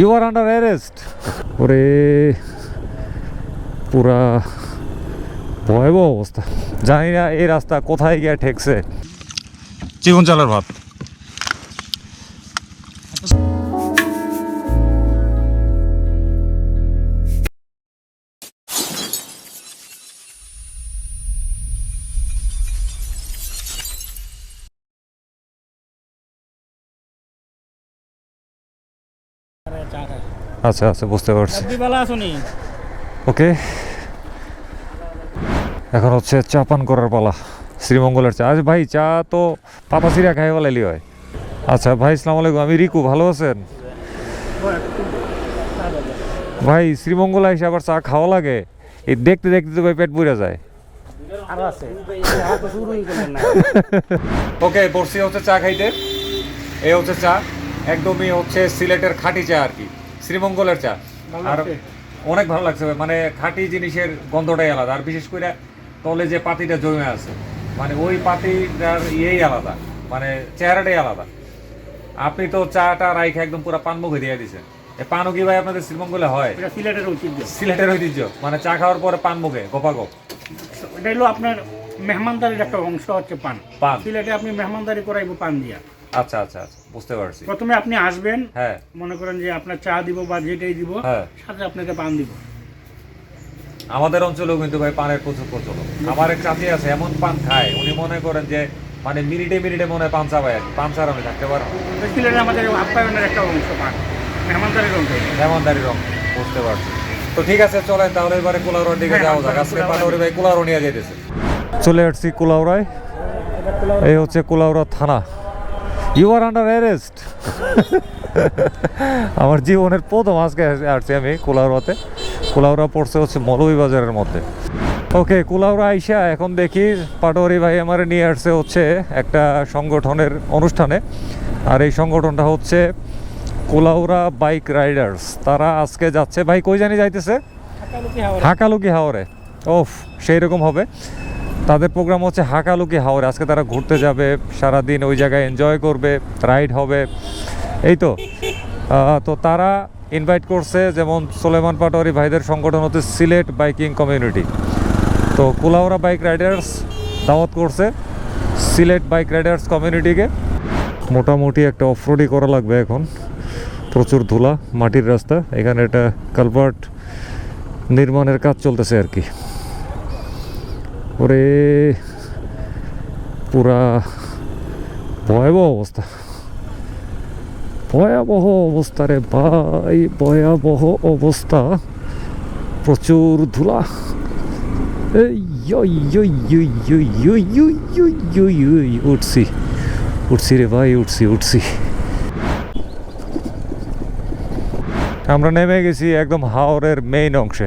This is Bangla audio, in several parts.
You are under arrest. ওরে পুরা ভয়াবহ অবস্থা, জানি না এই রাস্তা কোথায় গিয়ে ঠেকছে। চিকন চালের ভাত। আচ্ছা আচ্ছা, বুঝতে পারছি। ওকে, এখন হচ্ছে চা পান করার পালা। শ্রীমঙ্গলের চা। আচ্ছা ভাই, চা তো পাতা সিরা খাই বলাইলি হয়। আচ্ছা ভাই, আসসালামু আলাইকুম, আমি রিকু, ভালো আছেন? ভাই শ্রীমঙ্গলে এসে আবার চা খাওয়া লাগে? এই দেখতে দেখতে তো ভাই পেট পুড়ে যায়। ওকে, বসছি হচ্ছে চা খাইতে। এই হচ্ছে চা, একদমই হচ্ছে সিলেটের খাঁটি চা আর কি, শ্রীমঙ্গলের চা। আর অনেক ভালো লাগছে, মানে খাঁটি জিনিসের গন্ধটাই আলাদা। আর বিশেষ করে তলে যে পাতিটা জমে আছে, মানে ওই পাতিটার ইয়েই আলাদা, মানে চেহারাটাই আলাদা। আপনি তো চাটা রাইখে একদম পুরো পান মুখে দিয়ে দিচ্ছেন। পানও কি ভাই আপনাদের শ্রীমঙ্গলে হয়? সিলেটের ঐতিহ্য। সিলেটের ঐতিহ্য, মানে চা খাওয়ার পরে পান মুখে গোপাগোপ। এটা হলো আপনার মেহমানদারির একটা অংশ হচ্ছে পান। পান সিলেটে আপনি মেহমানদারি করাইবো পান দিয়া। আচ্ছা আচ্ছা আচ্ছা, বুঝতে পারছি। প্রথমে আপনি আসবেন, হ্যাঁ, মনে করেন যে আপনার চা দিব বা যেটাই দিব, হ্যাঁ, সাথে আপনাকে পান দিব। আমাদের অঞ্চলেও কিন্তু ভাই পানের প্রচুর প্রচলন। আমার এক চাচি আছে, এমন পান খায়, উনি মনে করেন যে মানে মিনিটে মিনিটে মনে হয় পান চাবাই আর কি। পান ছাড়া আমি থাকতে পারবো না। সিলেটে আমাদের আপ্যায়নের একটা অংশ পান, মেহমানদারির অংশ। মেহমানদারির অংশ, বুঝতে পারছি। তো ঠিক আছে, চলেন তাহলে এবারে কুলাউড়ার দিকে যাওয়া যাক। আজকে পাটোয়ারি ভাই কুলাউড়া নিয়ে যেতেছে। চলে আসছি কুলাউড়ায়। এই হচ্ছে কুলাউড়া থানা। You are under arrest. আমার জীবনের প্রথম আজকে আসছি আমি কুলাউড়াতে। কুলাউড়া পড়ছে হচ্ছে মৌলভীবাজারের মধ্যে। ওকে, কুলাউড়া আইসা এখন দেখি পাটোয়ারি ভাই আমার নিয়ে আসছে হচ্ছে একটা সংগঠনের অনুষ্ঠানে। আর এই সংগঠনটা হচ্ছে কুলাউড়া বাইক রাইডার্স। তারা আজকে যাচ্ছে, ভাই কই জানি যাইতেছে? হাকালুকি হাওরে। ওফ, সেই রকম হবে। তাদের প্রোগ্রাম হচ্ছে হাকালুকি হাওরে। আজকে তারা ঘুরতে যাবে, সারাদিন ওই জায়গায় এনজয় করবে, রাইড হবে, এই তো। তো তারা ইনভাইট করছে, যেমন সুলেমান পাটোয়ারি ভাইদের সংগঠন হচ্ছে সিলেট বাইকিং কমিউনিটি। তো কুলাউড়া বাইক রাইডার্স দাওয়াত করছে সিলেট বাইক রাইডার্স কমিউনিটিকে। মোটামুটি একটা অফরোডই করা লাগবে এখন, প্রচুর ধুলা, মাটির রাস্তা। এখানে একটা কালভার্ট নির্মাণের কাজ চলতেছে আর কি। ওরে পুরা ভয়াবহ অবস্থা, ভয়াবহ অবস্থা রে ভাই, ভয়াবহ অবস্থা। প্রচুর ধুলা। উঠছি উঠছি রে ভাই, উঠছি। আমরা নেমে গেছি একদম হাওরের মেইন অংশে।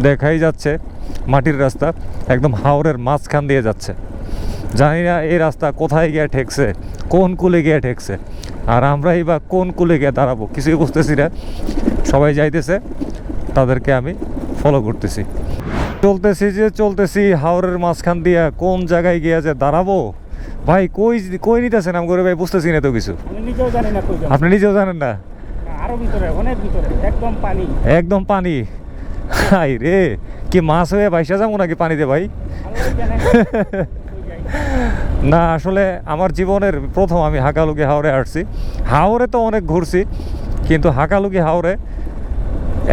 দেখাই যাচ্ছে মাটির রাস্তা, একদম হাওরের মাঝখান দিয়ে যাচ্ছে। জানি না এই রাস্তা কোথায় গিয়ে ঠেকছে, কোন কুলে গিয়ে ঠেকছে। আর আমরাই বা কোন কুলে গিয়ে দাঁড়াবো কিছুই বুঝতেছি না। সবাই যাইতেছে, তাদেরকে আমি ফলো করতেছি। চলতেছি হাওরের মাঝখান দিয়া, কোন জায়গায় গিয়ে যে দাঁড়াবো ভাই, কই নিতেছেন আম করে ভাই, বুঝতেছি না তো কিছু। আপনি নিজেও জানেন না? আরো ভিতরে, অনেক ভিতরে, একদম পানি, একদম পানি। হাই রে, কি মাছ হয়ে ভাইসা যাবো নাকি পানিতে ভাই? না, আসলে আমার জীবনের প্রথম আমি হাকালুকি হাওরে আসছি। হাওরে তো অনেক ঘুরছি, কিন্তু হাকালুকি হাওরে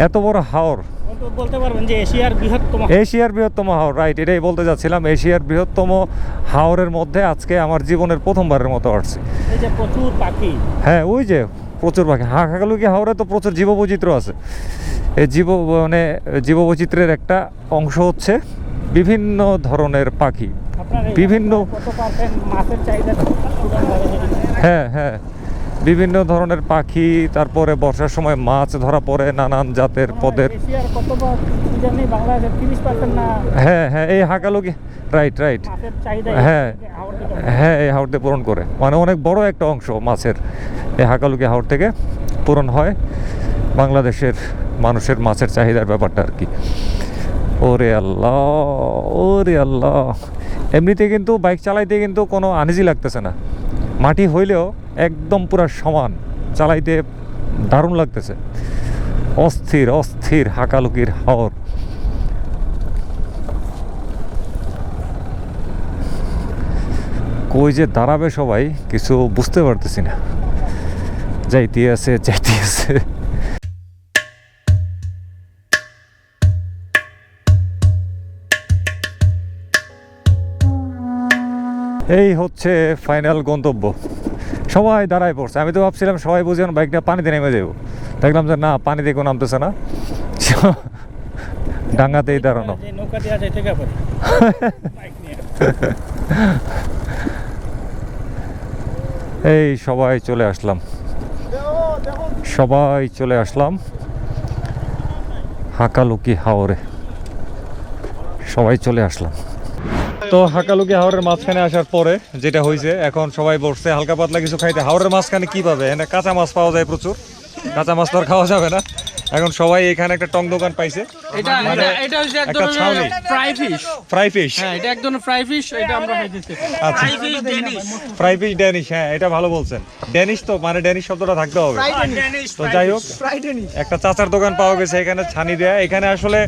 এত বড় হাওর, বলতে পারবেন যে এশিয়ার বৃহত্তম হাওর, রাইট, এটাই বলতে যাচ্ছিলাম। এশিয়ার বৃহত্তম হাওরের মধ্যে আজকে আমার জীবনের প্রথমবারের মতো আসছি। এই যে প্রচুর পাখি, হ্যাঁ ওই যে প্রচুর পাখি। হাকালুকি হাওরে তো প্রচুর জীববৈচিত্র্য আছে। এই জীববৈচিত্র্যের একটা অংশ হচ্ছে বিভিন্ন ধরনের পাখি, বিভিন্ন, হ্যাঁ হ্যাঁ, বিভিন্ন ধরনের পাখি। তারপরে বর্ষার সময় মাছ ধরা পড়ে নানান জাতের পদের। হ্যাঁ হ্যাঁ, এই হাকালুকি, রাইট, হ্যাঁ হ্যাঁ, এই হাওর দিয়ে পূরণ করে, মানে অনেক বড় একটা অংশ মাছের এই হাকালুকি হাওর থেকে পূরণ হয় বাংলাদেশের মানুষের মাছের চাহিদার ব্যাপারটা আর কি। ওরে আল্লাহ, ওরে আল্লাহ। এমনিতে কিন্তু বাইক চালাইতে কিন্তু কোনো আনইজি লাগতেছে না, মাটি হইলেও একদম পুরো সমান, চালাইতে দারুণ লাগতেছে, অস্থির অস্থির হাকালুকির হাওর। কই যে দাঁড়াবে সবাই কিছু বুঝতে পারতেছি না, যাইতে আছে যাইতে আছে। এই হচ্ছে ফাইনাল গন্তব্য। সবাই দাঁড়ায় পড়ছে, আমি তো ভাবছিলাম সবাই বুঝে বাইকটা পানিতে নেমে যাবো, দেখলাম যে না, পানিতে কোনো নামতেছে না, ডাঙ্গাতেই দাঁড়ানো। এই সবাই চলে আসলাম, সবাই চলে আসলাম হাকালুকি হাওরে, সবাই চলে আসলাম। তো হাকালুকি হাওরের মাঝখানে আসার পরে যেটা হয়েছে, এখন সবাই বসছে হালকা পাতলা কিছু খাইতে। হাওরের মাঝখানে কি পাবে, এখানে কাঁচা মাছ পাওয়া যায় প্রচুর, কাঁচা মাছ তো আর খাওয়া যাবে না। এখন সবাই এখানে একটা টং দোকান পাইছে, ফ্রাই ফিশ। হ্যাঁ, এটা একদম ফ্রাই ফিশ, এটা আমরা খাইতেছি। আচ্ছা, ফ্রাই ফিশ ড্যানিশ, হ্যাঁ এটা ভালো বলছেন। ড্যানিশ তো মানে ড্যানিশ শব্দটা থাকতে হবে। তো যাই হোক, একটা চাচার দোকান পাওয়া গেছে এখানে ছানি দেয়া। এখানে আসলে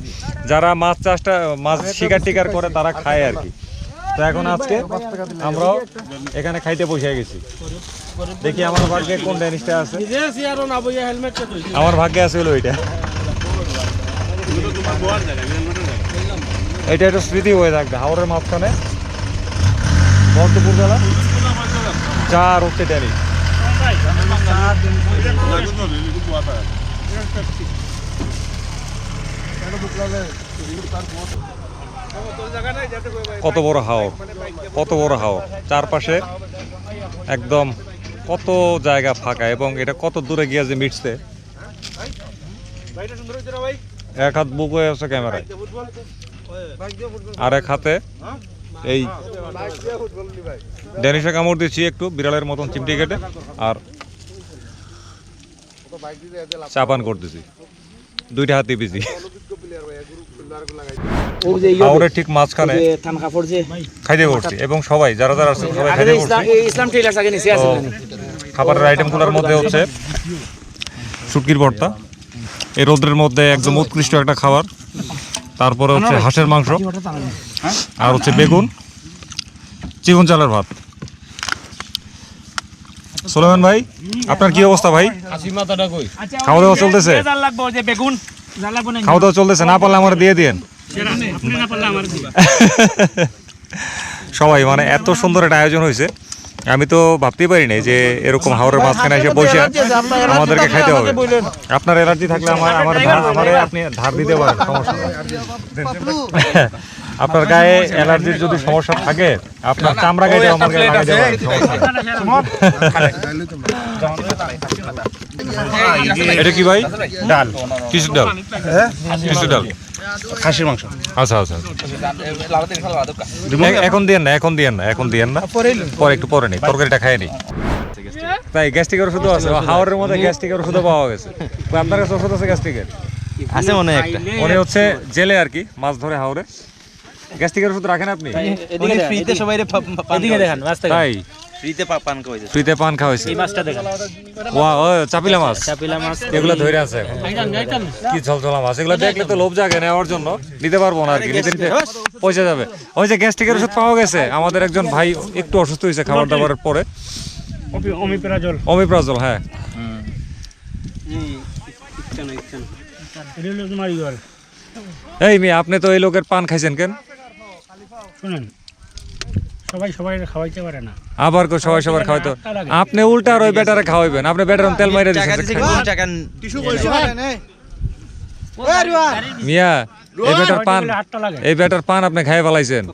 যারা মাছ চাষটা, মাছ শিকার টিকার করে তারা খায় আর কি। তো এখন আজকে আমরাও এখানে খাইতে বসে গেছি। দেখি আমার ভাগ্যে কোন ড্যানিশটা আছে। আমার ভাগ্যে আছে হলো এটা, এটা একটা স্মৃতি হয়ে থাকবে হাওরের মাঝখানে বর্ধপুর জেলা চার হচ্ছে ড্যানিশ। কত বড় হাওর, কত বড় হাওর, চারপাশে একদম কত জায়গা ফাঁকা, এবং এটা কত দূরে গিয়ে যে মিটছে। এক হাত বুক হয়ে আছে ক্যামেরায়, আর এক হাতে এই ড্যানিশে কামড় দিচ্ছি একটু বিড়ালের মতন চিমটি কেটে, আর চাপান করতেছি, দুইটা হাতে বিজি। হাওরের ঠিক মাঝখানে খাইতে বসছি, এবং সবাই যারা যারা আছে সবাই খাইতে বসছি। খাবারের আইটেমগুলোর মধ্যে হচ্ছে শুটকির ভর্তা, এই রোদ্রের মধ্যে একদম উৎকৃষ্ট একটা খাবার। তারপরে হচ্ছে হাঁসের মাংস, আর হচ্ছে বেগুন, চিকন চালের ভাত। সুলেমান ভাই, আপনার কি অবস্থা ভাই? খাওয়া দাওয়া চলতেছে? খাওয়া দাওয়া চলতেছে, না পারলে আমার দিয়ে দিয়েন। সবাই মানে এত সুন্দর একটা আয়োজন হয়েছে, আমি তো ভাবতেই পারি নাই যে এরকম হাওরের মাঝখানে এসে বসে আমাদেরকে খাইতে হবে। আপনার অ্যালার্জি থাকলে আমারে আপনি ধার দিতে পারেন, সমস্যা নেই। আপনার গায়ে অ্যালার্জির যদি সমস্যা থাকে, আপনার চামড়া গায়ে আমার গায়ে লাগাইতে পারেন, সমস্যা নেই। এটা কি ভাই? ডাল, কিছু ডাল, কিছু ডাল, খাসির মাংস। আচ্ছা আচ্ছা, এখন দিয়েন না, এখন দিয়েন না, এখন দিয়েন না, পরে একটু পরে নেই, তরকারিটা খাই নি। তাই গ্যাস্ট্রিকের ওষুধ আছে হাওরের মধ্যে, গ্যাস্ট্রিকের ওষুধও পাওয়া গেছে। আপনার কাছে ওষুধ আছে গ্যাস্ট্রিকের? আছে মনে হয় একটা, উনি হচ্ছে জেলে আর কি মাছ ধরে হাওরে। গ্যাস্ট্রিকের ওষুধ রাখেন আপনি? ফ্রিতে সবাই দেখান, তাই ফ্রিতে পান খাওয়াইছে। চাপিলা মাছ, এগুলো ধরে আছে কি ঝলঝলা মাছ, এগুলো দেখলে তো লোভ জাগে নেওয়ার জন্য, নিতে পারবো না আর কি, নিতে নিতে পয়সা যাবে। ওই যে গ্যাস্ট্রিকের ওষুধ পাওয়া গেছে, আমাদের একজন ভাই একটু অসুস্থ হয়েছে খাবার দাবারের পরে, অমিপ্রাজল। হ্যাঁ, এই মেয়ে, আপনি তো এই লোকের পান খাইছেন কেন? শুনেন, সবাই সবাই খাওয়াইতে পারে না, আবার কো সবাই সবার খাওয়াইতে, আপনি উল্টা আর ওই বেটারে খাওয়াইবেন, আপনি বেটার তেল মাইরা দিছেন। মিয়া, এই বেটার পান আপনি খাইয়ে ফেলাইছেন।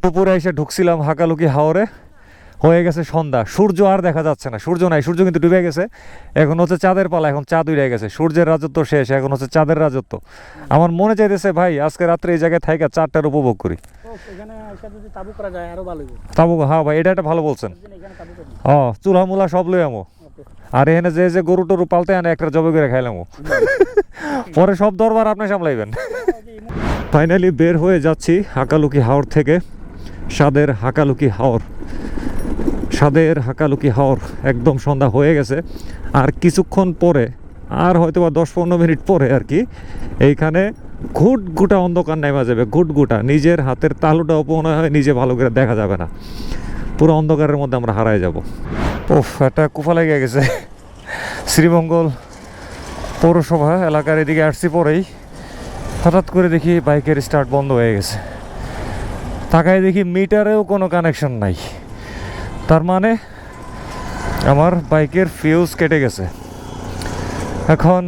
দুপুরে এসে ঢুকছিলাম হাকালুকি হাওরে, হয়ে গেছে সন্ধ্যা, সূর্য আর দেখা যাচ্ছে না, সূর্য নাই, সূর্য কিন্তু ডুবে গেছে। এখন হচ্ছে চাঁদের পালা, এখন চাঁদ উড়ে গেছে, সূর্যের রাজত্ব শেষ, এখন হচ্ছে চাঁদের রাজত্ব। আমার মনে চাইতেছে ভাই আজকে রাত্রে এই জায়গায় থাইকা চাঁদটার উপভোগ করি। এখানে যদি তাবু করা যায় আরো ভালো হবে। তাবু, হ্যাঁ ভাই এটা একটা ভালো বলছেন। এখানে তাবু করি। চুলা মুলা সব লই আমো, আর এখানে যে গরু টরু পালতে আনে একটা জবে করে খাইলাম, পরে সব দরবার আপনি সামলাইবেন। ফাইনালি বের হয়ে যাচ্ছি হাকালুকি হাওর থেকে, স্বাদের হাকালুকি হাওর, স্বাদের হাকালুকি হাওর। একদম সন্ধ্যা হয়ে গেছে, আর কিছুক্ষণ পরে, আর হয়তো বা 10-15 মিনিট পরে আর কি, এইখানে ঘুটঘুটা অন্ধকার নেমে যাবে, ঘুটঘুটা। নিজের হাতের তালুটাও মনে হয় নিজে ভালো করে দেখা যাবে না, পুরো অন্ধকারের মধ্যে আমরা হারায় যাব। ওফ, একটা কুফা লেগে গেছে। শ্রীমঙ্গল পৌরসভা এলাকার এদিকে আসছি পরেই হঠাৎ করে দেখি বাইকের স্টার্ট বন্ধ হয়ে গেছে। তাকায় দেখি মিটারেও কোনো কানেকশন নাই, তার মানে আমার বাইকের ফিউজ কেটে গেছে। এখন